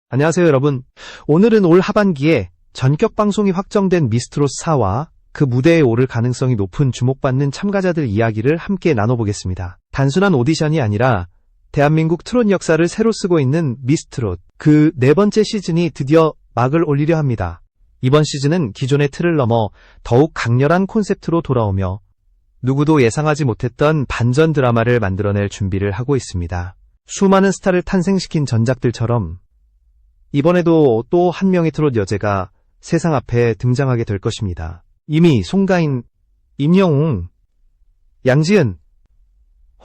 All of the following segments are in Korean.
안녕하세요, 여러분. 오늘은 올 하반기에 전격 방송이 확정된 미스트롯 4와 그 무대에 오를 가능성이 높은 주목받는 참가자들 이야기를 함께 나눠보겠습니다. 단순한 오디션이 아니라 대한민국 트롯 역사를 새로 쓰고 있는 미스트롯, 그 네 번째 시즌이 드디어 막을 올리려 합니다. 이번 시즌은 기존의 틀을 넘어 더욱 강렬한 콘셉트로 돌아오며 누구도 예상하지 못했던 반전 드라마를 만들어낼 준비를 하고 있습니다. 수많은 스타를 탄생시킨 전작들처럼 이번에도 또 한 명의 트롯 여제가 세상 앞에 등장하게 될 것입니다. 이미 송가인, 임영웅, 양지은,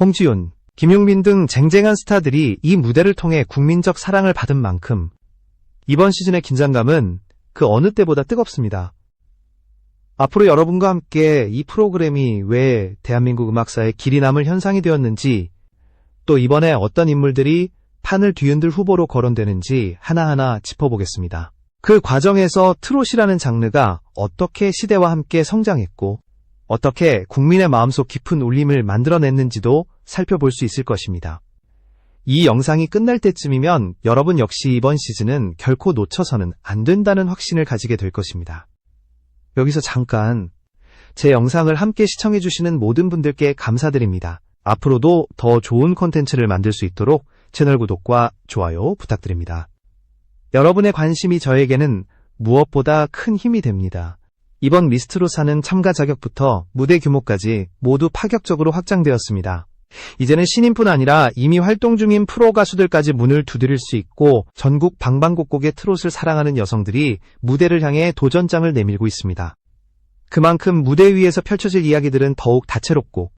홍지윤, 김용민 등 쟁쟁한 스타들이 이 무대를 통해 국민적 사랑을 받은 만큼 이번 시즌의 긴장감은 그 어느 때보다 뜨겁습니다. 앞으로 여러분과 함께 이 프로그램이 왜 대한민국 음악사에 길이 남을 현상이 되었는지, 또 이번에 어떤 인물들이 판을 뒤흔들 후보로 거론되는지 하나하나 짚어보겠습니다. 그 과정에서 트롯이라는 장르가 어떻게 시대와 함께 성장했고 어떻게 국민의 마음속 깊은 울림을 만들어냈는지도 살펴볼 수 있을 것입니다. 이 영상이 끝날 때쯤이면 여러분 역시 이번 시즌은 결코 놓쳐서는 안 된다는 확신을 가지게 될 것입니다. 여기서 잠깐, 제 영상을 함께 시청해주시는 모든 분들께 감사드립니다. 앞으로도 더 좋은 콘텐츠를 만들 수 있도록 채널 구독과 좋아요 부탁드립니다. 여러분의 관심이 저에게는 무엇보다 큰 힘이 됩니다. 이번 미스트롯사는 참가 자격부터 무대 규모까지 모두 파격적으로 확장되었습니다. 이제는 신인뿐 아니라 이미 활동 중인 프로 가수들까지 문을 두드릴 수 있고 전국 방방곡곡의 트롯을 사랑하는 여성들이 무대를 향해 도전장을 내밀고 있습니다. 그만큼 무대 위에서 펼쳐질 이야기들은 더욱 다채롭고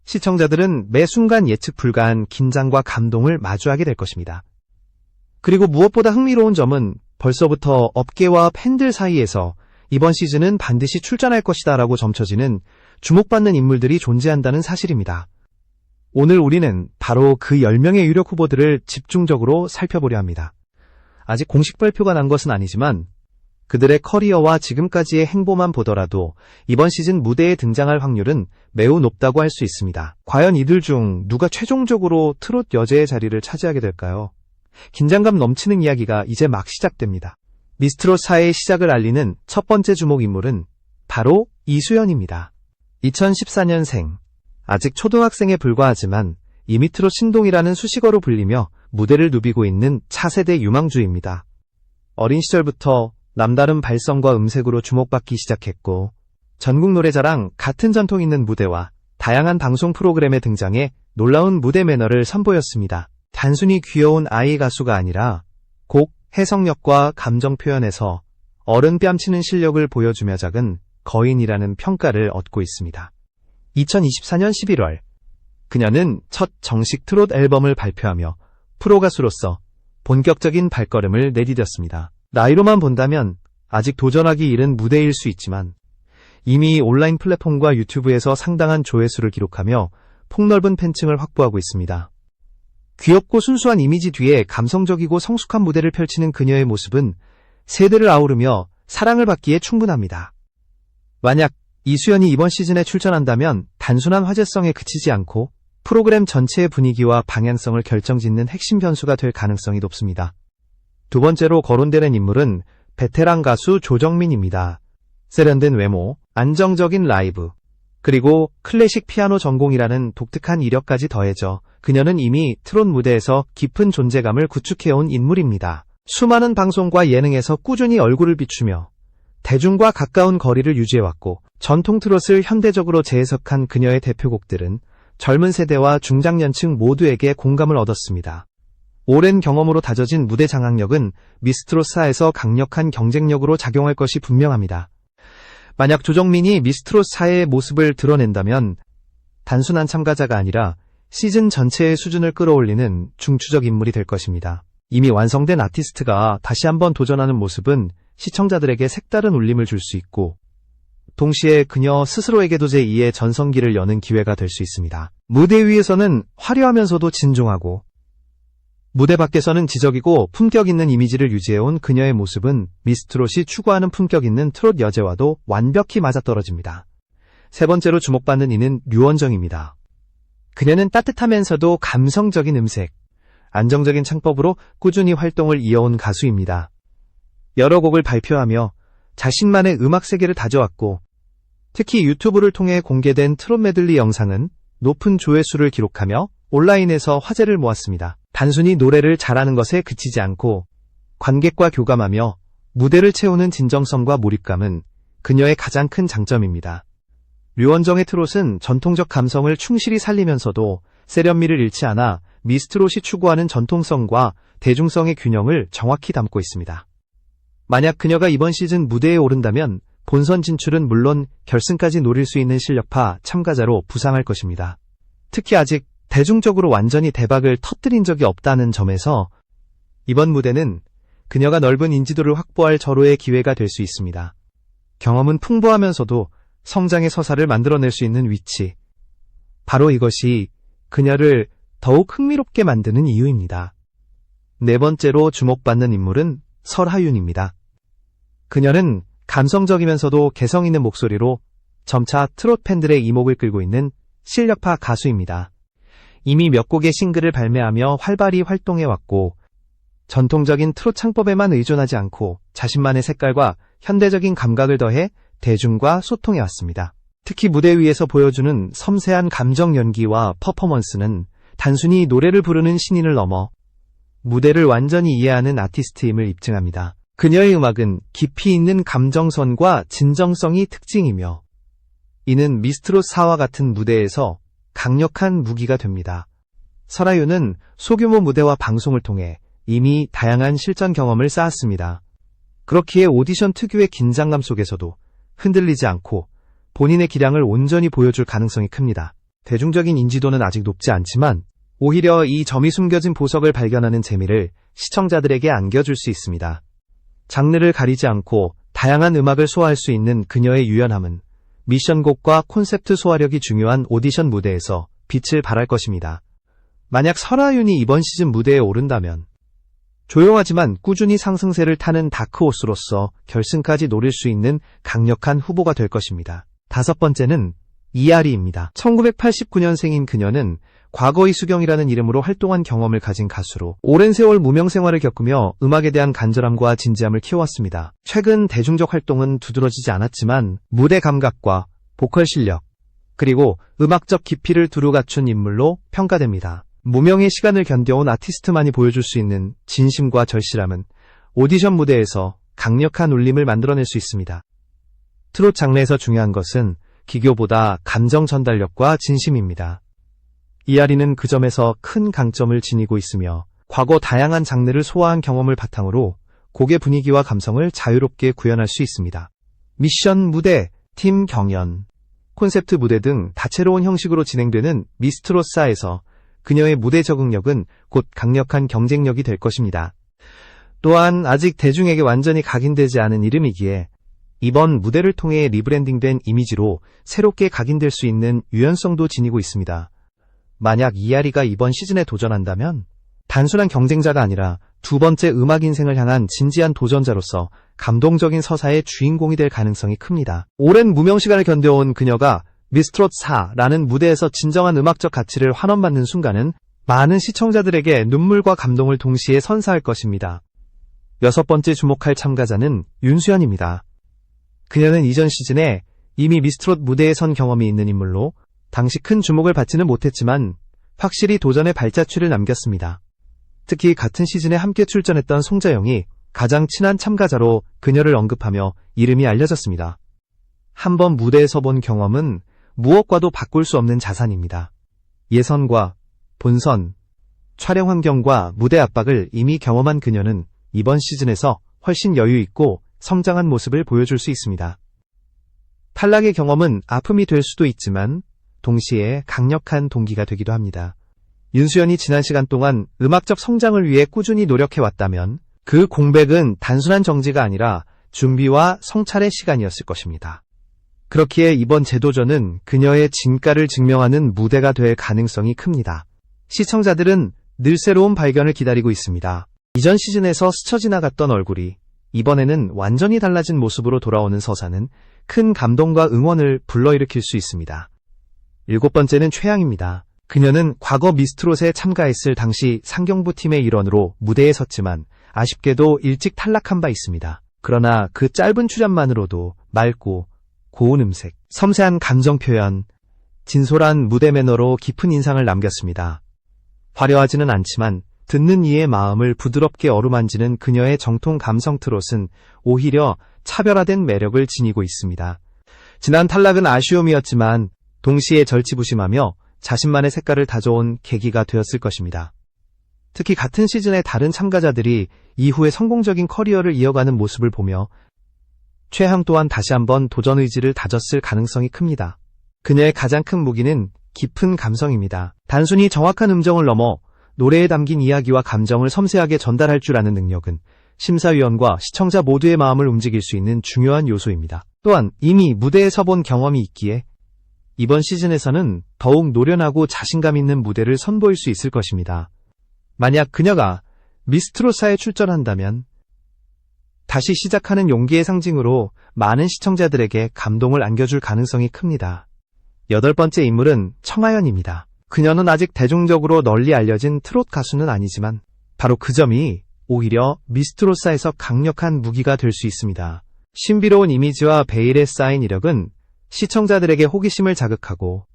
시청자들은 매 순간 예측 불가한 긴장과 감동을 마주하게 될 것입니다. 그리고 무엇보다 흥미로운 점은 벌써부터 업계와 팬들 사이에서 이번 시즌은 반드시 출전할 것이다 라고 점쳐지는 주목받는 인물들이 존재한다는 사실입니다. 오늘 우리는 바로 그 10명의 유력 후보들을 집중적으로 살펴보려 합니다. 아직 공식 발표가 난 것은 아니지만 그들의 커리어와 지금까지의 행보만 보더라도 이번 시즌 무대에 등장할 확률은 매우 높다고 할 수 있습니다. 과연 이들 중 누가 최종적으로 트롯 여제의 자리를 차지하게 될까요? 긴장감 넘치는 이야기가 이제 막 시작됩니다. 미스트롯 4의 시작을 알리는 첫 번째 주목 인물은 바로 이수연입니다. 2014년생, 아직 초등학생에 불과하지만 이미 트롯 신동이라는 수식어로 불리며 무대를 누비고 있는 차세대 유망주입니다. 어린 시절부터 남다른 발성과 음색으로 주목받기 시작했고 전국 노래자랑 같은 전통 있는 무대와 다양한 방송 프로그램에 등장해 놀라운 무대 매너를 선보였습니다. 단순히 귀여운 아이 가수가 아니라 곡, 해석력과 감정 표현에서 어른 뺨치는 실력을 보여주며 작은 거인이라는 평가를 얻고 있습니다. 2024년 11월, 그녀는 첫 정식 트롯 앨범을 발표하며 프로가수로서 본격적인 발걸음을 내디뎠습니다. 나이로만 본다면 아직 도전하기 이른 무대일 수 있지만 이미 온라인 플랫폼과 유튜브에서 상당한 조회수를 기록하며 폭넓은 팬층을 확보하고 있습니다. 귀엽고 순수한 이미지 뒤에 감성적이고 성숙한 무대를 펼치는 그녀의 모습은 세대를 아우르며 사랑을 받기에 충분합니다. 만약 이수연이 이번 시즌에 출전한다면 단순한 화제성에 그치지 않고 프로그램 전체의 분위기와 방향성을 결정짓는 핵심 변수가 될 가능성이 높습니다. 두 번째로 거론되는 인물은 베테랑 가수 조정민입니다. 세련된 외모, 안정적인 라이브, 그리고 클래식 피아노 전공이라는 독특한 이력까지 더해져 그녀는 이미 트롯 무대에서 깊은 존재감을 구축해온 인물입니다. 수많은 방송과 예능에서 꾸준히 얼굴을 비추며 대중과 가까운 거리를 유지해왔고 전통 트롯을 현대적으로 재해석한 그녀의 대표곡들은 젊은 세대와 중장년층 모두에게 공감을 얻었습니다. 오랜 경험으로 다져진 무대 장악력은 미스트롯 4에서 강력한 경쟁력으로 작용할 것이 분명합니다. 만약 조정민이 미스트롯 4의 모습을 드러낸다면 단순한 참가자가 아니라 시즌 전체의 수준을 끌어올리는 중추적 인물이 될 것입니다. 이미 완성된 아티스트가 다시 한번 도전하는 모습은 시청자들에게 색다른 울림을 줄 수 있고 동시에 그녀 스스로에게도 제2의 전성기를 여는 기회가 될 수 있습니다. 무대 위에서는 화려하면서도 진중하고 무대 밖에서는 지적이고 품격 있는 이미지를 유지해온 그녀의 모습은 미스트롯이 추구하는 품격 있는 트롯 여제와도 완벽히 맞아떨어집니다. 세 번째로 주목받는 이는 류원정입니다. 그녀는 따뜻하면서도 감성적인 음색, 안정적인 창법으로 꾸준히 활동을 이어온 가수입니다. 여러 곡을 발표하며 자신만의 음악 세계를 다져왔고, 특히 유튜브를 통해 공개된 트롯 메들리 영상은 높은 조회수를 기록하며 온라인에서 화제를 모았습니다. 단순히 노래를 잘하는 것에 그치지 않고 관객과 교감하며 무대를 채우는 진정성과 몰입감은 그녀의 가장 큰 장점입니다. 류원정의 트롯은 전통적 감성을 충실히 살리면서도 세련미를 잃지 않아 미스트롯이 추구하는 전통성과 대중성의 균형을 정확히 담고 있습니다. 만약 그녀가 이번 시즌 무대에 오른다면 본선 진출은 물론 결승까지 노릴 수 있는 실력파 참가자로 부상할 것입니다. 특히 아직 대중적으로 완전히 대박을 터뜨린 적이 없다는 점에서 이번 무대는 그녀가 넓은 인지도를 확보할 절호의 기회가 될 수 있습니다. 경험은 풍부하면서도 성장의 서사를 만들어낼 수 있는 위치. 바로 이것이 그녀를 더욱 흥미롭게 만드는 이유입니다. 네 번째로 주목받는 인물은 설하윤입니다. 그녀는 감성적이면서도 개성 있는 목소리로 점차 트롯 팬들의 이목을 끌고 있는 실력파 가수입니다. 이미 몇 곡의 싱글을 발매하며 활발히 활동해왔고, 전통적인 트롯 창법에만 의존하지 않고 자신만의 색깔과 현대적인 감각을 더해 대중과 소통해왔습니다. 특히 무대 위에서 보여주는 섬세한 감정 연기와 퍼포먼스는 단순히 노래를 부르는 신인을 넘어 무대를 완전히 이해하는 아티스트임을 입증합니다. 그녀의 음악은 깊이 있는 감정선과 진정성이 특징이며, 이는 미스트롯 4와 같은 무대에서 강력한 무기가 됩니다. 설하윤은 소규모 무대와 방송을 통해 이미 다양한 실전 경험을 쌓았습니다. 그렇기에 오디션 특유의 긴장감 속에서도 흔들리지 않고 본인의 기량을 온전히 보여줄 가능성이 큽니다. 대중적인 인지도는 아직 높지 않지만 오히려 이 점이 숨겨진 보석을 발견하는 재미를 시청자들에게 안겨줄 수 있습니다. 장르를 가리지 않고 다양한 음악을 소화할 수 있는 그녀의 유연함은 미션곡과 콘셉트 소화력이 중요한 오디션 무대에서 빛을 발할 것입니다. 만약 설하윤이 이번 시즌 무대에 오른다면 조용하지만 꾸준히 상승세를 타는 다크호스로서 결승까지 노릴 수 있는 강력한 후보가 될 것입니다. 다섯 번째는 이하리입니다. 1989년생인 그녀는 과거 이수경이라는 이름으로 활동한 경험을 가진 가수로 오랜 세월 무명 생활을 겪으며 음악에 대한 간절함과 진지함을 키워왔습니다. 최근 대중적 활동은 두드러지지 않았지만 무대 감각과 보컬 실력, 그리고 음악적 깊이를 두루 갖춘 인물로 평가됩니다. 무명의 시간을 견뎌온 아티스트만이 보여줄 수 있는 진심과 절실함은 오디션 무대에서 강력한 울림을 만들어낼 수 있습니다. 트롯 장르에서 중요한 것은 기교보다 감정 전달력과 진심입니다. 이하리는 그 점에서 큰 강점을 지니고 있으며 과거 다양한 장르를 소화한 경험을 바탕으로 곡의 분위기와 감성을 자유롭게 구현할 수 있습니다. 미션 무대, 팀 경연, 콘셉트 무대 등 다채로운 형식으로 진행되는 미스트롯사에서 그녀의 무대 적응력은 곧 강력한 경쟁력이 될 것입니다. 또한 아직 대중에게 완전히 각인되지 않은 이름이기에 이번 무대를 통해 리브랜딩된 이미지로 새롭게 각인될 수 있는 유연성도 지니고 있습니다. 만약 이하리가 이번 시즌에 도전한다면 단순한 경쟁자가 아니라 두 번째 음악 인생을 향한 진지한 도전자로서 감동적인 서사의 주인공이 될 가능성이 큽니다. 오랜 무명 시간을 견뎌온 그녀가 미스트롯 4라는 무대에서 진정한 음악적 가치를 환원받는 순간은 많은 시청자들에게 눈물과 감동을 동시에 선사할 것입니다. 여섯 번째 주목할 참가자는 윤수연입니다. 그녀는 이전 시즌에 이미 미스트롯 무대에 선 경험이 있는 인물로 당시 큰 주목을 받지는 못했지만 확실히 도전의 발자취를 남겼습니다. 특히 같은 시즌에 함께 출전했던 송자영이 가장 친한 참가자로 그녀를 언급하며 이름이 알려졌습니다. 한번 무대에 서본 경험은 무엇과도 바꿀 수 없는 자산입니다. 예선과 본선, 촬영 환경과 무대 압박을 이미 경험한 그녀는 이번 시즌에서 훨씬 여유 있고 성장한 모습을 보여줄 수 있습니다. 탈락의 경험은 아픔이 될 수도 있지만 동시에 강력한 동기가 되기도 합니다. 윤수연이 지난 시간 동안 음악적 성장을 위해 꾸준히 노력해왔다면 그 공백은 단순한 정지가 아니라 준비와 성찰의 시간이었을 것입니다. 그렇기에 이번 재도전은 그녀의 진가를 증명하는 무대가 될 가능성이 큽니다. 시청자들은 늘 새로운 발견을 기다리고 있습니다. 이전 시즌에서 스쳐 지나갔던 얼굴이 이번에는 완전히 달라진 모습으로 돌아오는 서사는 큰 감동과 응원을 불러일으킬 수 있습니다. 일곱 번째는 최양입니다. 그녀는 과거 미스트롯에 참가했을 당시 상경부 팀의 일원으로 무대에 섰지만 아쉽게도 일찍 탈락한 바 있습니다. 그러나 그 짧은 출연만으로도 맑고 고운 음색, 섬세한 감정 표현, 진솔한 무대 매너로 깊은 인상을 남겼습니다. 화려하지는 않지만 듣는 이의 마음을 부드럽게 어루만지는 그녀의 정통 감성 트롯은 오히려 차별화된 매력을 지니고 있습니다. 지난 탈락은 아쉬움이었지만 동시에 절치부심하며 자신만의 색깔을 다져온 계기가 되었을 것입니다. 특히 같은 시즌의 다른 참가자들이 이후에 성공적인 커리어를 이어가는 모습을 보며 최향 또한 다시 한번 도전 의지를 다졌을 가능성이 큽니다. 그녀의 가장 큰 무기는 깊은 감성입니다. 단순히 정확한 음정을 넘어 노래에 담긴 이야기와 감정을 섬세하게 전달할 줄 아는 능력은 심사위원과 시청자 모두의 마음을 움직일 수 있는 중요한 요소입니다. 또한 이미 무대에 서본 경험이 있기에 이번 시즌에서는 더욱 노련하고 자신감 있는 무대를 선보일 수 있을 것입니다. 만약 그녀가 미스트롯사에 출전한다면 다시 시작하는 용기의 상징으로 많은 시청자들에게 감동을 안겨줄 가능성이 큽니다. 8번째 인물은 청하연입니다. 그녀는 아직 대중적으로 널리 알려진 트롯 가수는 아니지만 바로 그 점이 오히려 미스트롯사에서 강력한 무기가 될 수 있습니다. 신비로운 이미지와 베일에 쌓인 이력은 시청자들에게 호기심을 자극하고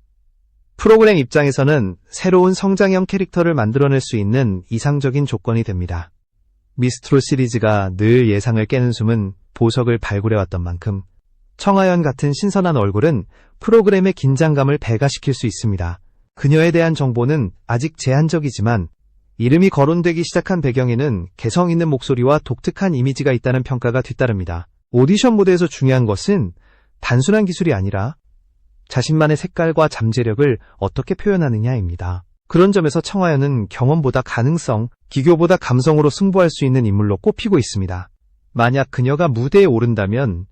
프로그램 입장에서는 새로운 성장형 캐릭터를 만들어낼 수 있는 이상적인 조건이 됩니다. 미스트롯 시리즈가 늘 예상을 깨는 숨은 보석을 발굴해왔던 만큼 청하연 같은 신선한 얼굴은 프로그램의 긴장감을 배가시킬 수 있습니다. 그녀에 대한 정보는 아직 제한적이지만 이름이 거론되기 시작한 배경에는 개성 있는 목소리와 독특한 이미지가 있다는 평가가 뒤따릅니다. 오디션 무대에서 중요한 것은 단순한 기술이 아니라 자신만의 색깔과 잠재력을 어떻게 표현하느냐입니다. 그런 점에서 청하연은 경험보다 가능성, 기교보다 감성으로 승부할 수 있는 인물로 꼽히고 있습니다. 만약 그녀가 무대에 오른다면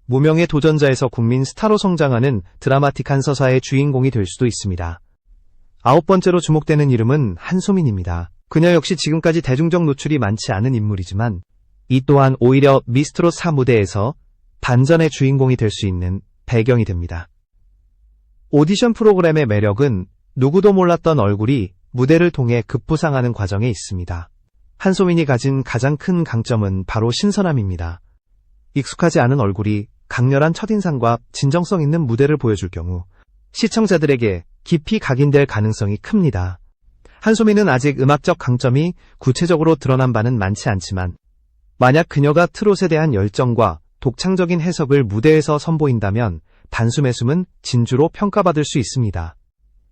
무명의 도전자에서 국민 스타로 성장하는 드라마틱한 서사의 주인공이 될 수도 있습니다. 9번째로 주목되는 이름은 한소민입니다. 그녀 역시 지금까지 대중적 노출이 많지 않은 인물이지만 이 또한 오히려 미스트롯 4 무대에서 반전의 주인공이 될 수 있는 배경이 됩니다. 오디션 프로그램의 매력은 누구도 몰랐던 얼굴이 무대를 통해 급부상하는 과정에 있습니다. 한소민이 가진 가장 큰 강점은 바로 신선함입니다. 익숙하지 않은 얼굴이 강렬한 첫인상과 진정성 있는 무대를 보여줄 경우 시청자들에게 깊이 각인될 가능성이 큽니다. 한소민은 아직 음악적 강점이 구체적으로 드러난 바는 많지 않지만 만약 그녀가 트롯에 대한 열정과 독창적인 해석을 무대에서 선보인다면 단숨에 숨은 진주로 평가받을 수 있습니다.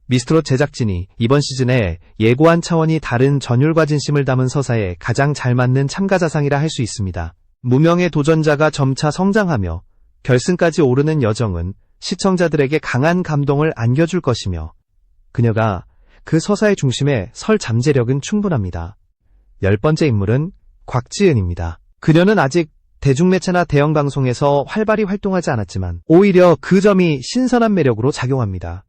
미스트롯 제작진이 이번 시즌에 예고한 차원이 다른 전율과 진심을 담은 서사에 가장 잘 맞는 참가자상이라 할 수 있습니다. 무명의 도전자가 점차 성장하며 결승까지 오르는 여정은 시청자들에게 강한 감동을 안겨줄 것이며 그녀가 그 서사의 중심에 설 잠재력은 충분합니다. 10번째 인물은 곽지은입니다. 그녀는 아직 대중매체나 대형방송에서 활발히 활동하지 않았지만 오히려 그 점이 신선한 매력으로 작용합니다.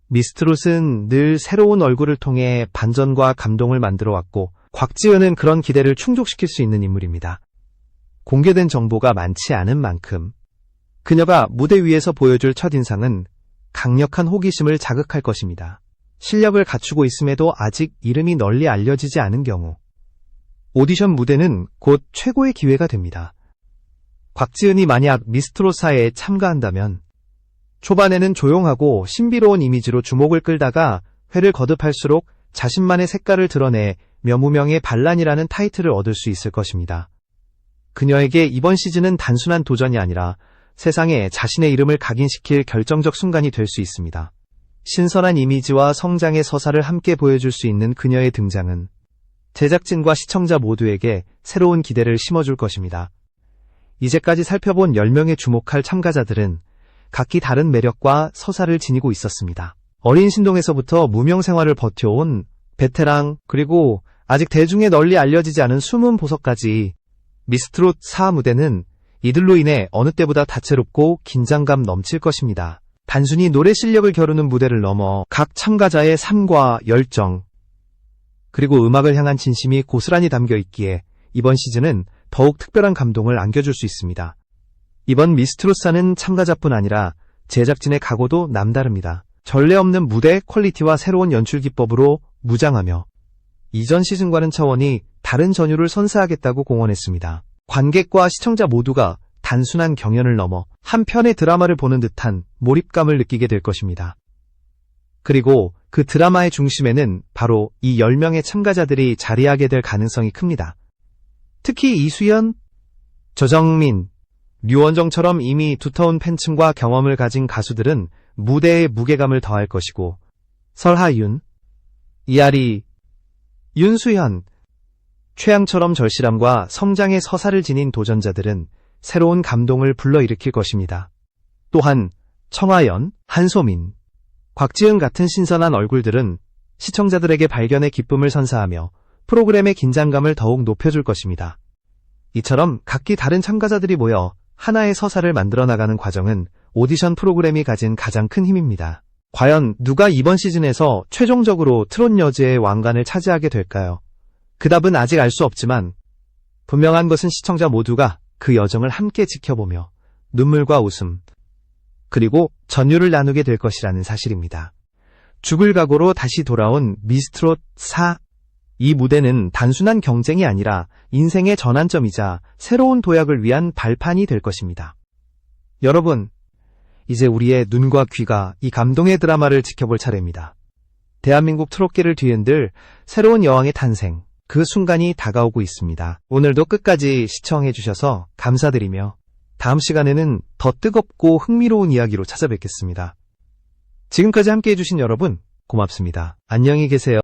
미스트롯은 늘 새로운 얼굴을 통해 반전과 감동을 만들어왔고 곽지은은 그런 기대를 충족시킬 수 있는 인물입니다. 공개된 정보가 많지 않은 만큼 그녀가 무대 위에서 보여줄 첫인상은 강력한 호기심을 자극할 것입니다. 실력을 갖추고 있음에도 아직 이름이 널리 알려지지 않은 경우 오디션 무대는 곧 최고의 기회가 됩니다. 곽지은이 만약 미스트롯사에 참가한다면 초반에는 조용하고 신비로운 이미지로 주목을 끌다가 회를 거듭할수록 자신만의 색깔을 드러내 무명의 반란이라는 타이틀을 얻을 수 있을 것입니다. 그녀에게 이번 시즌은 단순한 도전이 아니라 세상에 자신의 이름을 각인시킬 결정적 순간이 될 수 있습니다. 신선한 이미지와 성장의 서사를 함께 보여줄 수 있는 그녀의 등장은 제작진과 시청자 모두에게 새로운 기대를 심어줄 것입니다. 이제까지 살펴본 10명의 주목할 참가자들은 각기 다른 매력과 서사를 지니고 있었습니다. 어린 신동에서부터 무명 생활을 버텨온 베테랑, 그리고 아직 대중에 널리 알려지지 않은 숨은 보석까지 미스트롯 4 무대는 이들로 인해 어느 때보다 다채롭고 긴장감 넘칠 것입니다. 단순히 노래 실력을 겨루는 무대를 넘어 각 참가자의 삶과 열정, 그리고 음악을 향한 진심이 고스란히 담겨 있기에 이번 시즌은 더욱 특별한 감동을 안겨줄 수 있습니다. 이번 미스트롯사는 참가자뿐 아니라 제작진의 각오도 남다릅니다. 전례 없는 무대 퀄리티와 새로운 연출 기법으로 무장하며 이전 시즌과는 차원이 다른 전율을 선사하겠다고 공언했습니다. 관객과 시청자 모두가 단순한 경연을 넘어 한 편의 드라마를 보는 듯한 몰입감을 느끼게 될 것입니다. 그리고 그 드라마의 중심에는 바로 이 10명의 참가자들이 자리하게 될 가능성이 큽니다. 특히 이수연, 조정민, 류원정처럼 이미 두터운 팬층과 경험을 가진 가수들은 무대에 무게감을 더할 것이고, 설하윤, 이하리, 윤수현, 최양처럼 절실함과 성장의 서사를 지닌 도전자들은 새로운 감동을 불러일으킬 것입니다. 또한 청하연, 한소민, 곽지은 같은 신선한 얼굴들은 시청자들에게 발견의 기쁨을 선사하며 프로그램의 긴장감을 더욱 높여줄 것입니다. 이처럼 각기 다른 참가자들이 모여 하나의 서사를 만들어 나가는 과정은 오디션 프로그램이 가진 가장 큰 힘입니다. 과연 누가 이번 시즌에서 최종적으로 트롯 여제의 왕관을 차지하게 될까요? 그 답은 아직 알 수 없지만 분명한 것은 시청자 모두가 그 여정을 함께 지켜보며 눈물과 웃음, 그리고 전율을 나누게 될 것이라는 사실입니다. 죽을 각오로 다시 돌아온 미스트롯 4. 이 무대는 단순한 경쟁이 아니라 인생의 전환점이자 새로운 도약을 위한 발판이 될 것입니다. 여러분, 이제 우리의 눈과 귀가 이 감동의 드라마를 지켜볼 차례입니다. 대한민국 트롯계를 뒤흔들 새로운 여왕의 탄생, 그 순간이 다가오고 있습니다. 오늘도 끝까지 시청해주셔서 감사드리며 다음 시간에는 더 뜨겁고 흥미로운 이야기로 찾아뵙겠습니다. 지금까지 함께해주신 여러분 고맙습니다. 안녕히 계세요.